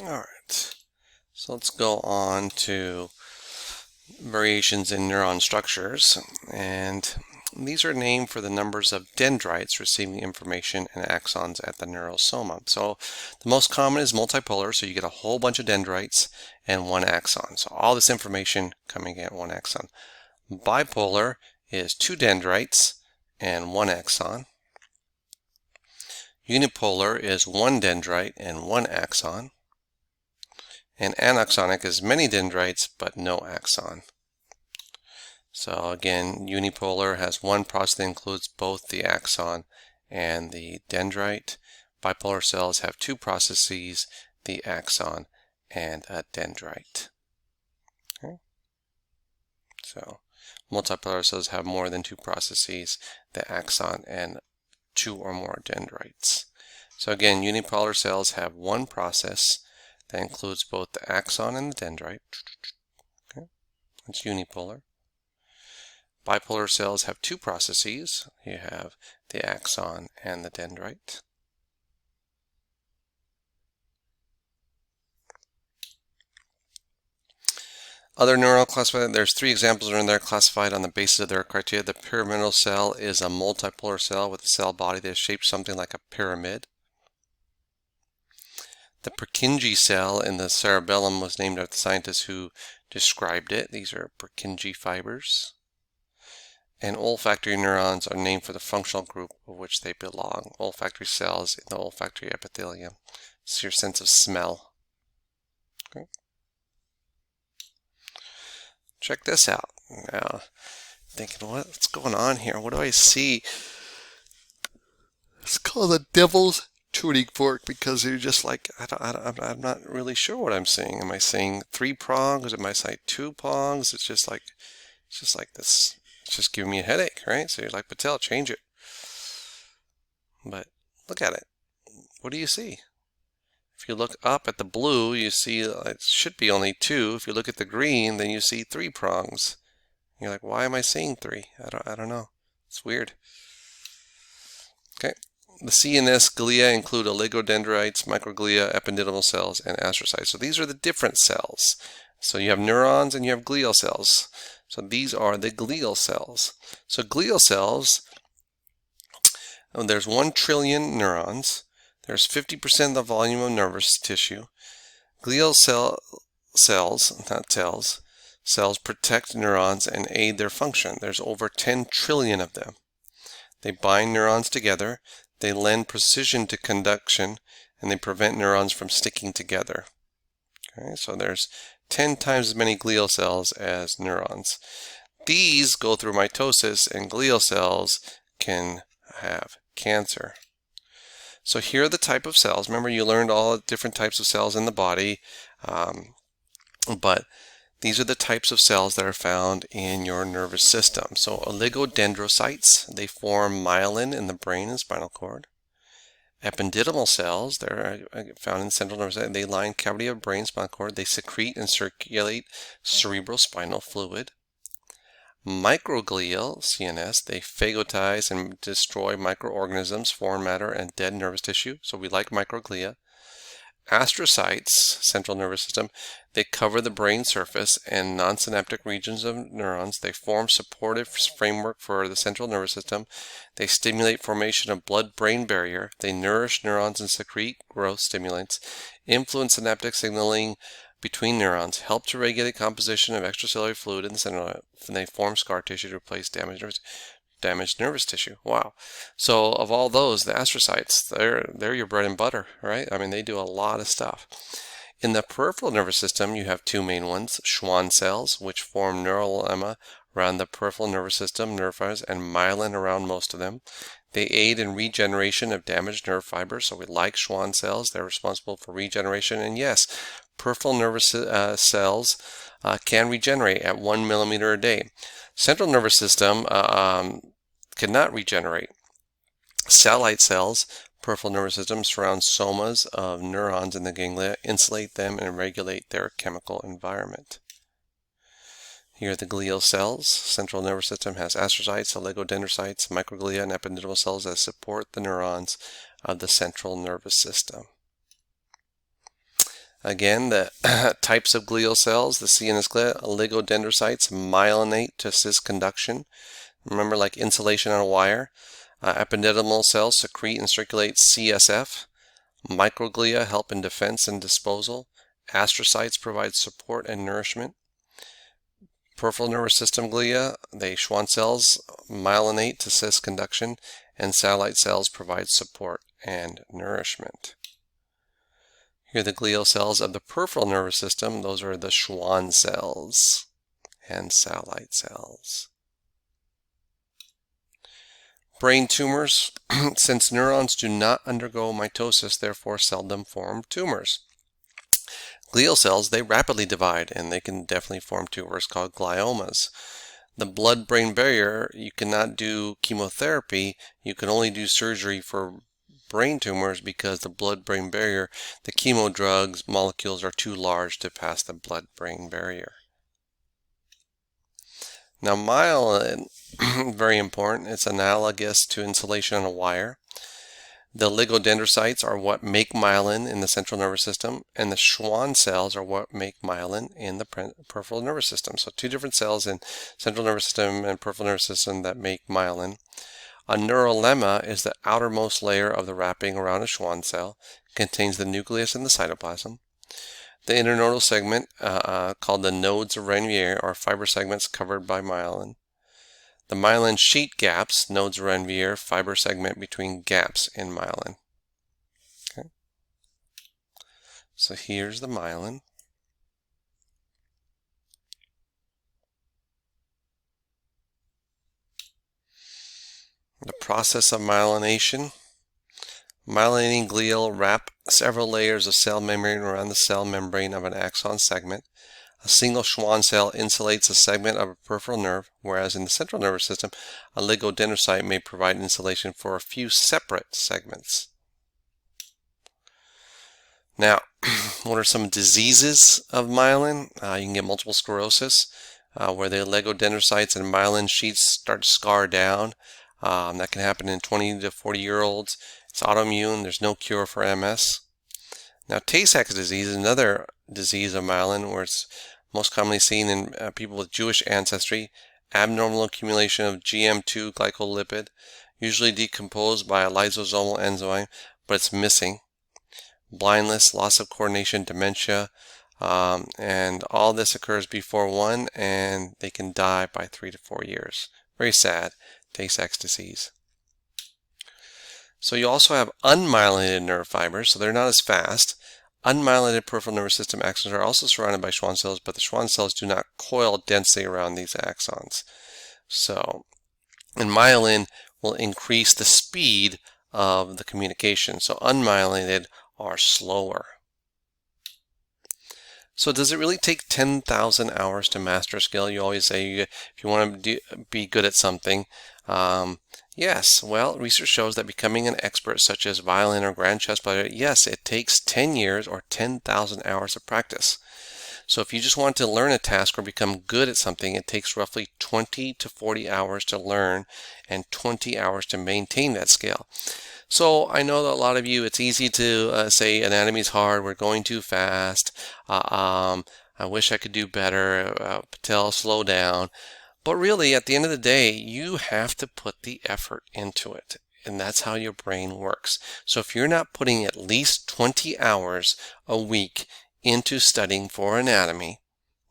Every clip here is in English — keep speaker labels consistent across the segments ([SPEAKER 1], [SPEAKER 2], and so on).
[SPEAKER 1] Alright, so let's go on to variations in neuron structures, and these are named for the numbers of dendrites receiving information and axons at the neurosoma. So the most common is multipolar, so you get a whole bunch of dendrites and one axon. So all this information coming at one axon. Bipolar is two dendrites and one axon. Unipolar is one dendrite and one axon. And anaxonic is many dendrites but no axon. So again, unipolar has one process that includes both the axon and the dendrite. Bipolar cells have two processes, the axon and a dendrite. Okay. So multipolar cells have more than two processes, the axon and two or more dendrites. So again, unipolar cells have one process that includes both the axon and the dendrite. Okay. It's unipolar. Bipolar cells have two processes. You have the axon and the dendrite. Other neural classified, there's three examples in there classified on the basis of their criteria. The pyramidal cell is a multipolar cell with a cell body that is shaped something like a pyramid. The Purkinje cell in the cerebellum was named after the scientist who described it. These are Purkinje fibers. And olfactory neurons are named for the functional group of which they belong. Olfactory cells in the olfactory epithelium. It's your sense of smell. Okay. Check this out. Now, thinking, what's going on here? What do I see? It's called the devil's tuning fork because you're just like, I'm not really sure what I'm seeing. Am I seeing three prongs? Am I seeing two prongs? It's just like this. It's just giving me a headache, right? So you're like, Patel, change it. But look at it. What do you see? If you look up at the blue, you see it should be only two. If you look at the green, then you see three prongs. You're like, why am I seeing three? I don't know. It's weird. Okay. The CNS glia include oligodendrites, microglia, ependymal cells, and astrocytes. So these are the different cells. So you have neurons and you have glial cells. So these are the glial cells. So glial cells, there's 1 trillion neurons. There's 50% of the volume of nervous tissue. Glial cells protect neurons and aid their function. There's over 10 trillion of them. They bind neurons together. They lend precision to conduction, and they prevent neurons from sticking together. Okay, so there's 10 times as many glial cells as neurons. These go through mitosis, and glial cells can have cancer. So here are the type of cells. Remember, you learned all the different types of cells in the body, but these are the types of cells that are found in your nervous system. So oligodendrocytes, they form myelin in the brain and spinal cord. Ependymal cells, they're found in the central nervous system. They line cavity of brain and spinal cord. They secrete and circulate cerebrospinal fluid. Microglia, CNS, they phagocytize and destroy microorganisms, foreign matter, and dead nervous tissue. So we like microglia. Astrocytes, central nervous system, they cover the brain surface and non-synaptic regions of neurons. They form supportive framework for the central nervous system. They stimulate formation of blood-brain barrier. They nourish neurons and secrete growth stimulants, influence synaptic signaling between neurons, help to regulate composition of extracellular fluid in the center, and they form scar tissue to replace damaged nervous tissue. Wow. So of all those, the astrocytes, they're your bread and butter, right? I mean, they do a lot of stuff. In the peripheral nervous system, you have two main ones, Schwann cells, which form neural lemma around the peripheral nervous system, nerve fibers, and myelin around most of them. They aid in regeneration of damaged nerve fibers, so we like Schwann cells. They're responsible for regeneration, and yes, peripheral nervous cells can regenerate at 1 millimeter a day. Central nervous system cannot regenerate. Satellite cells, peripheral nervous system, surround somas of neurons in the ganglia, insulate them, and regulate their chemical environment. Here are the glial cells. Central nervous system has astrocytes, oligodendrocytes, microglia, and ependymal cells that support the neurons of the central nervous system. Again, the types of glial cells, the CNS glia, oligodendrocytes myelinate to assist conduction. Remember, like insulation on a wire. Epididymal cells secrete and circulate CSF. Microglia help in defense and disposal. Astrocytes provide support and nourishment. Peripheral nervous system glia, the Schwann cells myelinate to assist conduction, and satellite cells provide support and nourishment. Here are the glial cells of the peripheral nervous system. Those are the Schwann cells and satellite cells. Brain tumors, since neurons do not undergo mitosis, therefore seldom form tumors. Glial cells, they rapidly divide and they can definitely form tumors called gliomas. The blood-brain barrier, you cannot do chemotherapy, you can only do surgery for brain tumors because the blood-brain barrier, the chemo drugs molecules are too large to pass the blood-brain barrier. Now myelin, very important, it's analogous to insulation on a wire. The oligodendrocytes are what make myelin in the central nervous system, and the Schwann cells are what make myelin in the peripheral nervous system. So two different cells in central nervous system and peripheral nervous system that make myelin. A neurolemma is the outermost layer of the wrapping around a Schwann cell. It contains the nucleus and the cytoplasm. The internodal segment, called the nodes of Ranvier, are fiber segments covered by myelin. The myelin sheet gaps, nodes of Ranvier, fiber segment between gaps in myelin. Okay. So here's the myelin. The process of myelination. Myelinating glial wrap several layers of cell membrane around the cell membrane of an axon segment. A single Schwann cell insulates a segment of a peripheral nerve, whereas in the central nervous system, a oligodendrocyte may provide insulation for a few separate segments. Now, what are some diseases of myelin? You can get multiple sclerosis, where the oligodendrocytes and myelin sheets start to scar down. That can happen in 20 to 40-year-olds. It's autoimmune. There's no cure for MS. Now, Tay-Sachs disease is another disease of myelin where it's most commonly seen in people with Jewish ancestry. Abnormal accumulation of GM2 glycolipid, usually decomposed by a lysosomal enzyme, but it's missing. Blindness, loss of coordination, dementia, and all this occurs before 1, and they can die by 3 to 4 years. Very sad, Tay-Sachs disease. So you also have unmyelinated nerve fibers, so they're not as fast. Unmyelinated peripheral nervous system axons are also surrounded by Schwann cells, but the Schwann cells do not coil densely around these axons. So, and myelin will increase the speed of the communication. So unmyelinated are slower. So does it really take 10,000 hours to master a skill? You always say if you want to be good at something. Yes, well, research shows that becoming an expert such as violin or grand chess player, yes, it takes 10 years or 10,000 hours of practice. So if you just want to learn a task or become good at something, it takes roughly 20 to 40 hours to learn and 20 hours to maintain that skill. So I know that a lot of you, it's easy to say anatomy is hard, we're going too fast, I wish I could do better, Patel, slow down. But really, at the end of the day, you have to put the effort into it. And that's how your brain works. So if you're not putting at least 20 hours a week into studying for anatomy,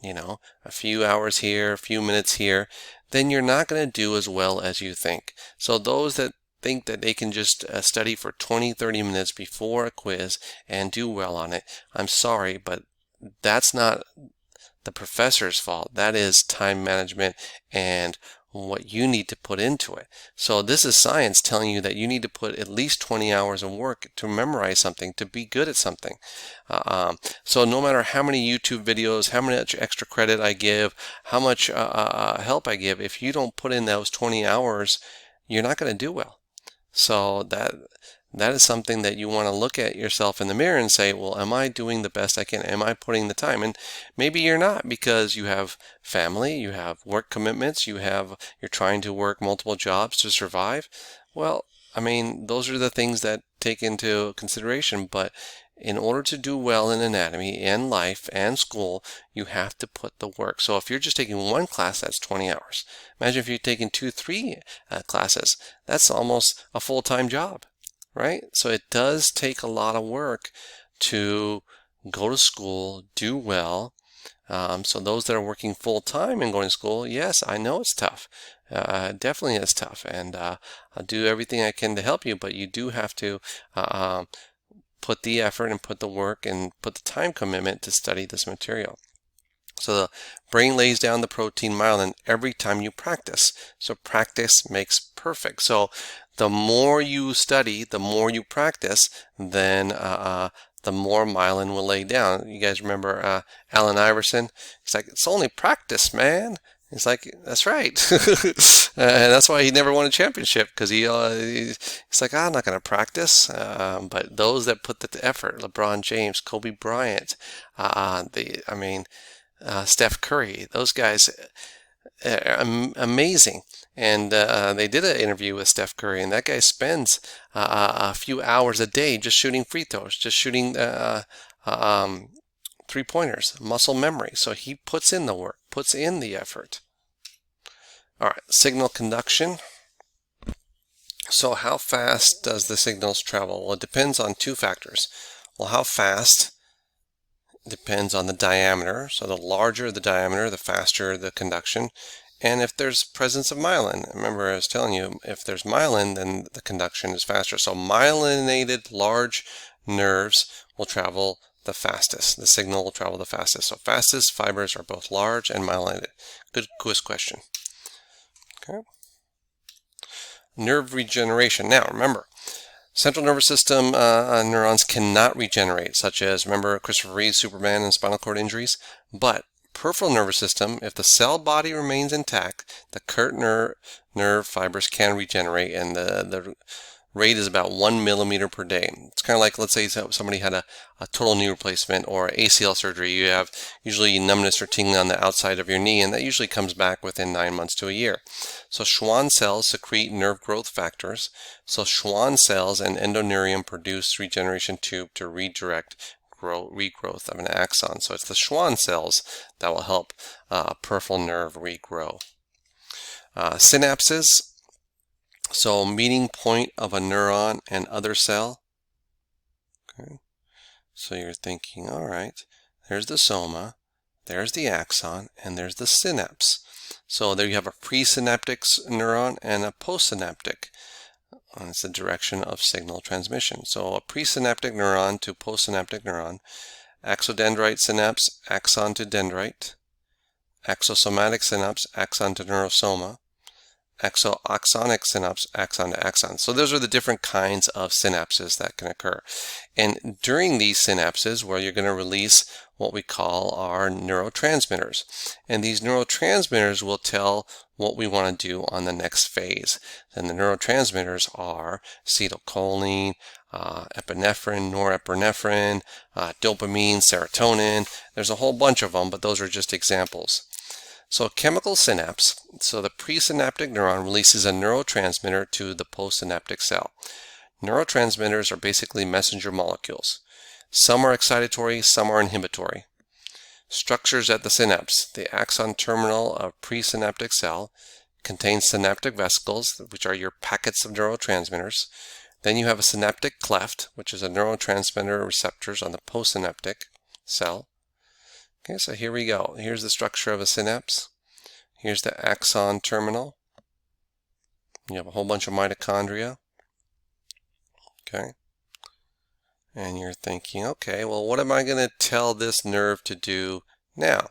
[SPEAKER 1] you know, a few hours here, a few minutes here, then you're not going to do as well as you think. So those that think that they can just study for 20-30 minutes before a quiz and do well on it, I'm sorry, but that's not the professor's fault. That is time management and what you need to put into it. So this is science telling you that you need to put at least 20 hours of work to memorize something, to be good at something. So no matter how many YouTube videos, how much extra credit I give, how much help I give, if you don't put in those 20 hours, you're not going to do well. So that is something that you want to look at yourself in the mirror and say, well, am I doing the best I can? Am I putting the time? And maybe you're not, because you have family, you have work commitments, you're trying to work multiple jobs to survive. Well, I mean, those are the things that take into consideration, but in order to do well in anatomy and life and school, you have to put the work. So if you're just taking one class, that's 20 hours. Imagine if you're taking 2, 3 classes. That's almost a full-time job, right? So it does take a lot of work to go to school, do well. So those that are working full-time and going to school, yes, I know it's tough. Definitely is tough. And I'll do everything I can to help you, but you do have to put the effort and put the work and put the time commitment to study this material. So the brain lays down the protein myelin every time you practice. So practice makes perfect. So the more you study, the more you practice, then the more myelin will lay down. You guys remember Allen Iverson? He's like, it's only practice, man. He's like, that's right. And that's why he never won a championship, because he's like, I'm not going to practice. But those that put the effort, LeBron James, Kobe Bryant, Steph Curry, those guys, amazing. And they did an interview with Steph Curry, and that guy spends a few hours a day just shooting free throws, just shooting three-pointers, muscle memory. So he puts in the work, puts in the effort. All right, signal conduction. So how fast does the signals travel? Well, it depends on two factors. Well, how fast depends on the diameter. So the larger the diameter, the faster the conduction. And if there's presence of myelin. Remember, I was telling you, if there's myelin, then the conduction is faster. So myelinated large nerves will travel the fastest. The signal will travel the fastest. So fastest fibers are both large and myelinated. Good quiz question. Okay. Nerve regeneration. Now, remember, central nervous system neurons cannot regenerate, such as, remember, Christopher Reeve, Superman, and spinal cord injuries. But peripheral nervous system, if the cell body remains intact, the current nerve fibers can regenerate, and the rate is about 1 millimeter per day. It's kind of like, let's say somebody had a total knee replacement or ACL surgery. You have usually numbness or tingling on the outside of your knee, and that usually comes back within 9 months to a year. So Schwann cells secrete nerve growth factors. So Schwann cells and endoneurium produce regeneration tube to redirect regrowth of an axon. So it's the Schwann cells that will help peripheral nerve regrow. Synapses. So meeting point of a neuron and other cell. Okay. So you're thinking, all right, there's the soma, there's the axon, and there's the synapse. So there you have a presynaptic neuron and a postsynaptic. And it's the direction of signal transmission. So a presynaptic neuron to postsynaptic neuron, axodendrite synapse, axon to dendrite, axosomatic synapse, axon to neurosoma, axonic synapse, axon to axon. So those are the different kinds of synapses that can occur. And during these synapses, where you're going to release what we call our neurotransmitters. And these neurotransmitters will tell what we want to do on the next phase. And the neurotransmitters are acetylcholine, epinephrine, norepinephrine, dopamine, serotonin. There's a whole bunch of them, but those are just examples. So a chemical synapse, so the presynaptic neuron releases a neurotransmitter to the postsynaptic cell. Neurotransmitters are basically messenger molecules. Some are excitatory, some are inhibitory. Structures at the synapse. The axon terminal of presynaptic cell contains synaptic vesicles, which are your packets of neurotransmitters. Then you have a synaptic cleft, which is a neurotransmitter receptors on the postsynaptic cell. Okay, so here we go. Here's the structure of a synapse. Here's the axon terminal. You have a whole bunch of mitochondria. Okay. And you're thinking, okay, well, what am I going to tell this nerve to do now?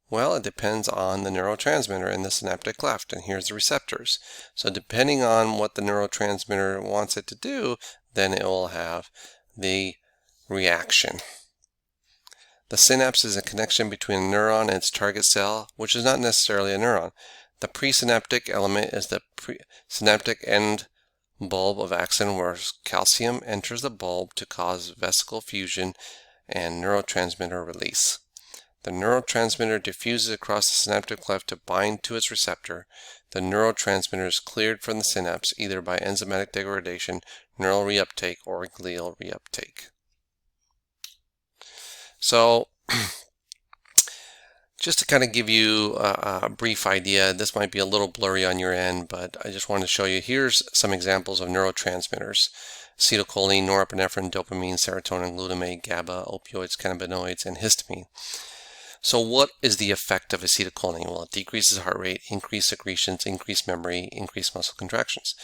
[SPEAKER 1] Well, it depends on the neurotransmitter in the synaptic cleft, and here's the receptors. So depending on what the neurotransmitter wants it to do, then it will have the reaction. The synapse is a connection between a neuron and its target cell, which is not necessarily a neuron. The presynaptic element is the synaptic end bulb of axon, where calcium enters the bulb to cause vesicle fusion and neurotransmitter release. The neurotransmitter diffuses across the synaptic cleft to bind to its receptor. The neurotransmitter is cleared from the synapse either by enzymatic degradation, neural reuptake, or glial reuptake. So just to kind of give you a brief idea, this might be a little blurry on your end, but I just wanted to show you. Here's some examples of neurotransmitters: acetylcholine, norepinephrine, dopamine, serotonin, glutamate, GABA, opioids, cannabinoids, and histamine. So what is the effect of acetylcholine? Well, it decreases heart rate, increased secretions, increased memory, increased muscle contractions.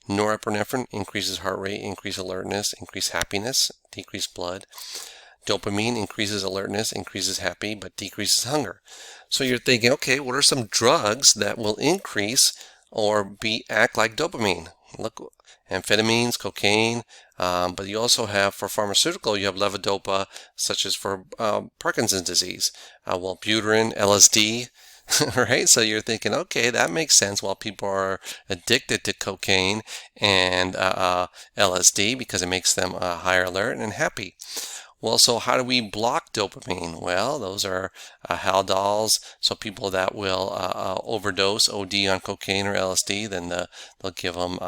[SPEAKER 1] Norepinephrine increases heart rate, increased alertness, increased happiness, decreased blood. Dopamine increases alertness, increases happy, but decreases hunger. So you're thinking, okay, what are some drugs that will increase or act like dopamine? Look, amphetamines, cocaine, but you also have, for pharmaceutical, you have levodopa, such as for Parkinson's disease. Wellbutrin, LSD, right? So you're thinking, okay, that makes sense. While people are addicted to cocaine and LSD because it makes them higher alert and happy. Well, so how do we block dopamine? Well, those are Haldols. So people that will overdose, OD on cocaine or LSD, then they'll give them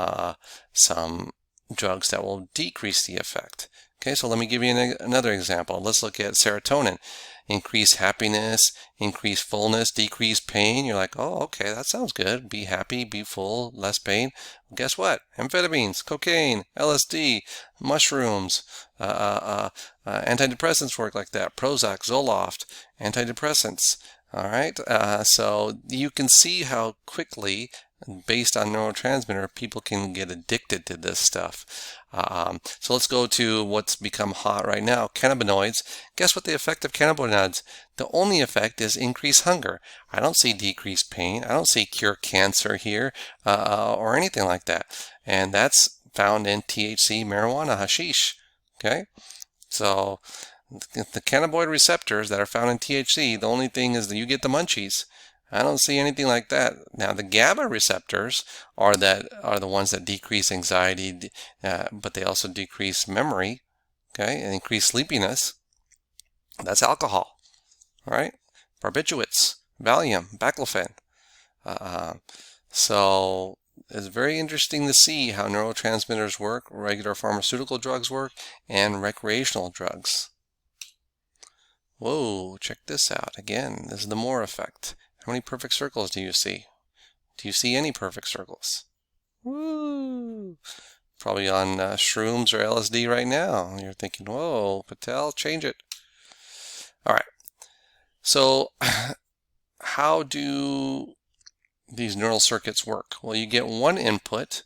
[SPEAKER 1] some drugs that will decrease the effect. Okay, so let me give you another example. Let's look at serotonin. Increase happiness, increase fullness, decrease pain. You're like, oh, okay, that sounds good. Be happy, be full, less pain. Well, guess what? Amphetamines, cocaine, LSD, mushrooms, antidepressants work like that. Prozac, Zoloft, antidepressants. All right, so you can see how quickly, based on neurotransmitter, people can get addicted to this stuff. So let's go to what's become hot right now, cannabinoids. Guess what the effect of cannabinoids? The only effect is increased hunger. I don't see decreased pain. I don't see cure cancer here or anything like that. And that's found in THC, marijuana, hashish. Okay, so the cannabinoid receptors that are found in THC, the only thing is that you get the munchies. I don't see anything like that. Now the GABA receptors are the ones that decrease anxiety, but they also decrease memory, okay, and increase sleepiness. That's alcohol, all right? Barbiturates, Valium, baclofen. So it's very interesting to see how neurotransmitters work, regular pharmaceutical drugs work, and recreational drugs. Whoa, check this out. Again, this is the Moore effect. How many perfect circles do you see? Do you see any perfect circles? Woo! Probably on shrooms or LSD right now. You're thinking, whoa, Patel, change it. All right. So how do these neural circuits work? Well, you get one input.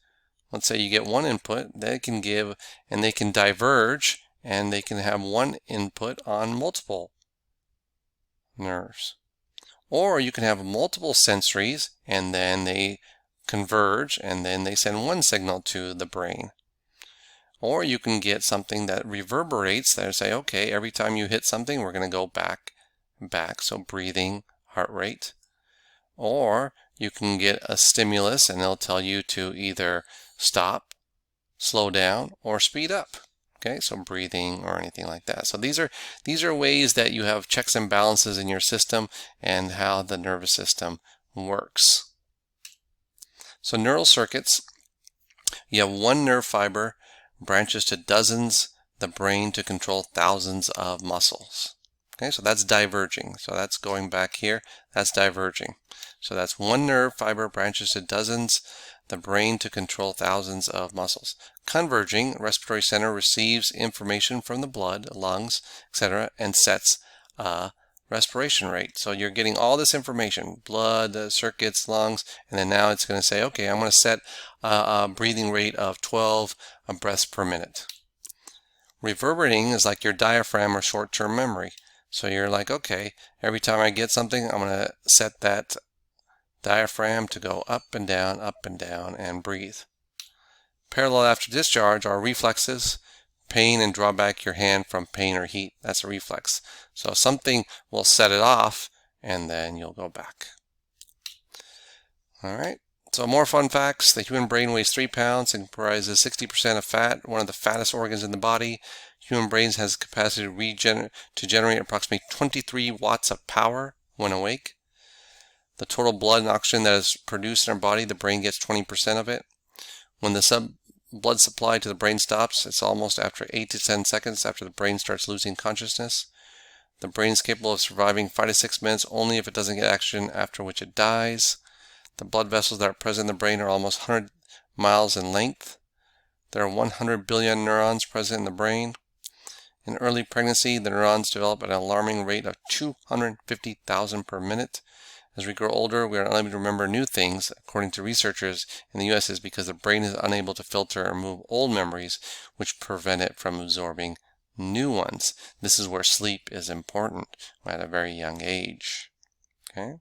[SPEAKER 1] Let's say you get one input. They can give, and they can diverge, and they can have one input on multiple nerves. Or you can have multiple sensories and then they converge and then they send one signal to the brain. Or you can get something that reverberates, that say, okay, every time you hit something, we're going to go back, so breathing, heart rate. Or you can get a stimulus and they'll tell you to either stop, slow down, or speed up. Okay, so breathing or anything like that. So these are ways that you have checks and balances in your system and how the nervous system works. So neural circuits, you have one nerve fiber branches to dozens, the brain to control thousands of muscles. Okay, so that's diverging. So that's going back here, that's diverging. So that's one nerve fiber branches to dozens, the brain to control thousands of muscles. Converging, respiratory center receives information from the blood, lungs, etc., and sets respiration rate. So you're getting all this information, blood, circuits, lungs, and then now it's going to say, okay, I'm going to set a breathing rate of 12 breaths per minute. Reverberating is like your diaphragm or short-term memory. So you're like, okay, every time I get something, I'm going to set that diaphragm to go up and down, and breathe. Parallel after discharge are reflexes, pain, and draw back your hand from pain or heat. That's a reflex. So something will set it off, and then you'll go back. All right. So more fun facts. The human brain weighs 3 pounds and comprises 60% of fat, one of the fattest organs in the body. Human brains has the capacity to generate approximately 23 watts of power when awake. The total blood and oxygen that is produced in our body, the brain gets 20% of it. When the blood supply to the brain stops, it's almost after 8 to 10 seconds after the brain starts losing consciousness. The brain is capable of surviving 5 to 6 minutes only if it doesn't get oxygen, after which it dies. The blood vessels that are present in the brain are almost 100 miles in length. There are 100 billion neurons present in the brain. In early pregnancy, the neurons develop at an alarming rate of 250,000 per minute. As we grow older, we are unable to remember new things. According to researchers in the US, is because the brain is unable to filter or remove old memories, which prevent it from absorbing new ones. This is where sleep is important at a very young age. Okay?